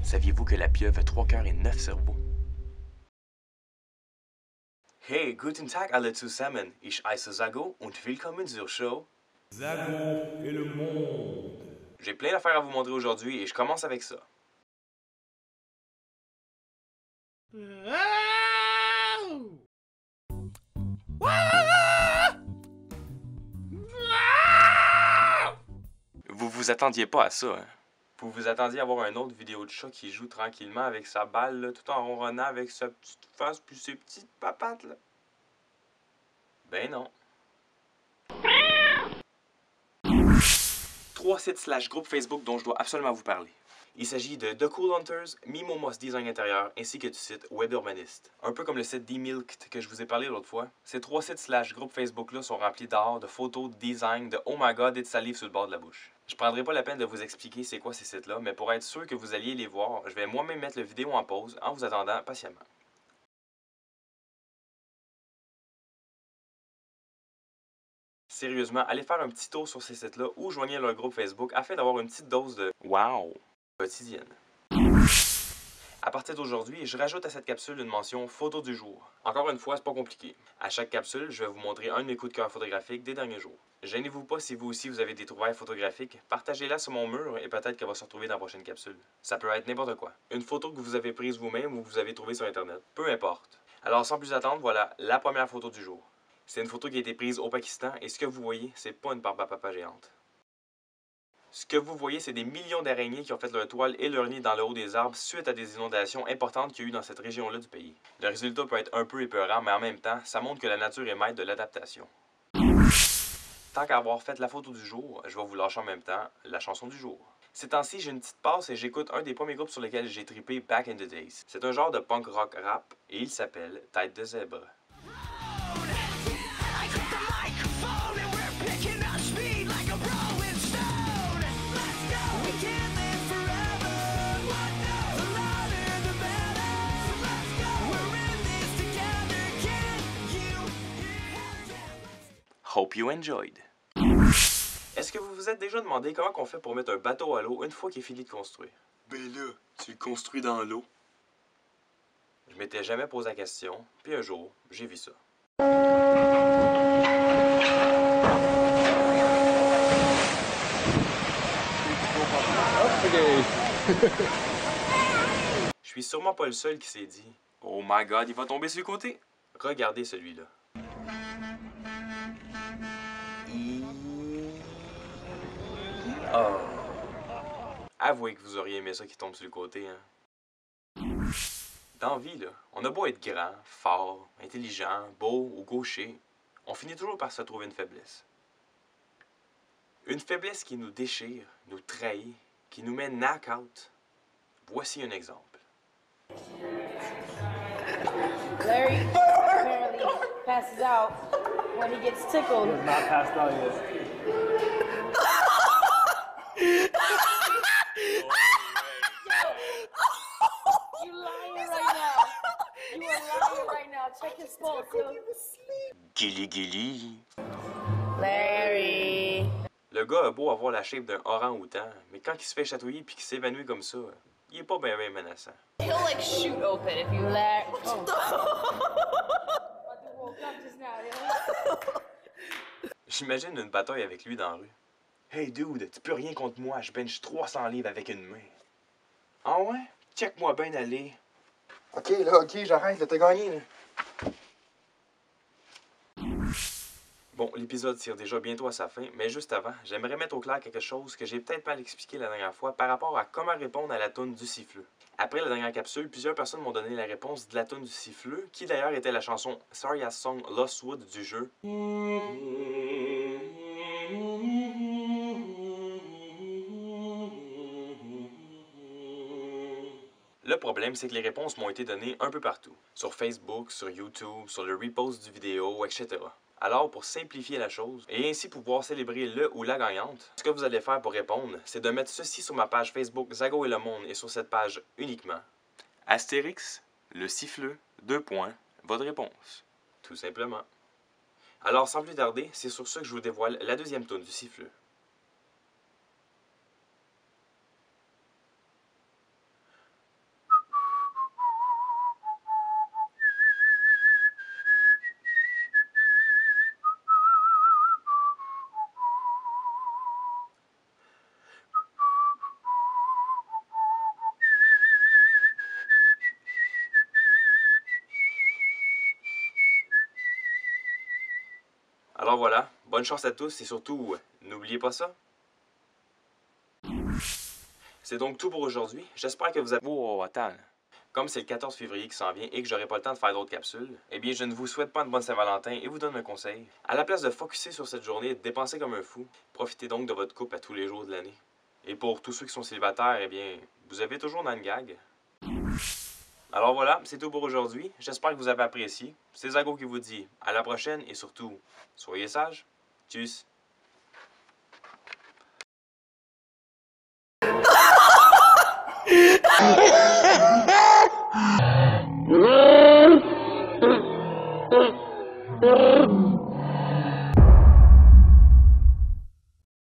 Saviez-vous que la pieuvre a 3 cœurs et 9 cerveaux? Hey, guten Tag alle zusammen. Ich heiße Zago und willkommen zur Show Zago et le monde. J'ai plein d'affaires à vous montrer aujourd'hui et je commence avec ça. Vous vous attendiez pas à ça, hein? Vous vous attendiez à voir une autre vidéo de chat qui joue tranquillement avec sa balle, là, tout en ronronnant avec sa petite face puis ses petites papates, là. Ben non. 3 sites / groupes Facebook dont je dois absolument vous parler. Il s'agit de The Cool Hunters, Mimomos Design Intérieur, ainsi que du site Web Urbanist. Un peu comme le site D-Milked que je vous ai parlé l'autre fois. Ces 3 sites / groupes Facebook-là sont remplis d'art, de photos, de design, de oh my god et de salive sur le bord de la bouche. Je prendrai pas la peine de vous expliquer c'est quoi ces sites-là, mais pour être sûr que vous alliez les voir, je vais moi-même mettre la vidéo en pause en vous attendant patiemment. Sérieusement, allez faire un petit tour sur ces sites-là ou joignez leur groupe Facebook afin d'avoir une petite dose de wow quotidienne. À partir d'aujourd'hui, je rajoute à cette capsule une mention photo du jour. Encore une fois, c'est pas compliqué. À chaque capsule, je vais vous montrer un de mes coups de cœur photographiques des derniers jours. Gênez-vous pas si vous aussi vous avez des trouvailles photographiques, partagez-la sur mon mur et peut-être qu'elle va se retrouver dans la prochaine capsule. Ça peut être n'importe quoi. Une photo que vous avez prise vous-même ou que vous avez trouvée sur internet. Peu importe. Alors sans plus attendre, voilà la première photo du jour. C'est une photo qui a été prise au Pakistan et ce que vous voyez, c'est pas une barbe à papa géante. Ce que vous voyez, c'est des millions d'araignées qui ont fait leur toile et leur nid dans le haut des arbres suite à des inondations importantes qu'il y a eu dans cette région-là du pays. Le résultat peut être un peu épeurant, mais en même temps, ça montre que la nature est maître de l'adaptation. Tant qu'à avoir fait la photo du jour, je vais vous lâcher en même temps la chanson du jour. Ces temps-ci, j'ai une petite passe et j'écoute un des premiers groupes sur lesquels j'ai trippé back in the days. C'est un genre de punk rock rap et il s'appelle Tête de zèbre. Hope you enjoyed. Est-ce que vous vous êtes déjà demandé comment on fait pour mettre un bateau à l'eau une fois qu'il est fini de construire? Ben là, tu le construis dans l'eau. Je m'étais jamais posé la question, puis un jour, j'ai vu ça. Je suis sûrement pas le seul qui s'est dit « Oh my god, il va tomber sur le côté! » Regardez celui-là. Oh. Avouez que vous auriez aimé ça qui tombe sur le côté, hein? Dans la vie, là, on a beau être grand, fort, intelligent, beau ou gaucher, on finit toujours par se trouver une faiblesse. Une faiblesse qui nous déchire, nous trahit, qui nous met knock-out. Voici un exemple. Larry apparently passes out when he gets tickled. He has not passed out yet. You lying right now. You are lying right now. Check his pulse, yo. Gilly Gilly. Larry. Le gars a beau avoir la shape d'un orang-outan, mais quand il se fait chatouiller puis qu'il s'évanouit comme ça, il est pas bien menaçant. He'll like shoot open if you Larry. J'imagine une bataille avec lui dans la rue. Hey dude, tu peux rien contre moi, je bench 300 livres avec une main. Ah ouais? Check-moi bien aller. Ok, j'arrête, là, t'as gagné, là. Bon, l'épisode tire déjà bientôt à sa fin, mais juste avant, j'aimerais mettre au clair quelque chose que j'ai peut-être mal expliqué la dernière fois par rapport à comment répondre à la toune du siffleux. Après la dernière capsule, plusieurs personnes m'ont donné la réponse de la toune du siffleux, qui d'ailleurs était la chanson Sorry Ass Song Lost Wood du jeu. Le problème, c'est que les réponses m'ont été données un peu partout. Sur Facebook, sur YouTube, sur le repost du vidéo, etc. Alors, pour simplifier la chose, et ainsi pouvoir célébrer le ou la gagnante, ce que vous allez faire pour répondre, c'est de mettre ceci sur ma page Facebook Zago et le monde et sur cette page uniquement. Astérix, le siffleux, : votre réponse. Tout simplement. Alors, sans plus tarder, c'est sur ce que je vous dévoile la deuxième toune du siffleux. Alors voilà, bonne chance à tous et surtout, n'oubliez pas ça. C'est donc tout pour aujourd'hui. J'espère que vous avez... Oh, attends. Comme c'est le 14 février qui s'en vient et que j'aurai pas le temps de faire d'autres capsules, eh bien je ne vous souhaite pas de bonne Saint-Valentin et vous donne un conseil. À la place de focusser sur cette journée et de dépenser comme un fou, profitez donc de votre couple à tous les jours de l'année. Et pour tous ceux qui sont célibataires, eh bien, vous avez toujours dans une gag. Alors voilà, c'est tout pour aujourd'hui. J'espère que vous avez apprécié. C'est Zago qui vous dit à la prochaine et surtout, soyez sages. Tchuss.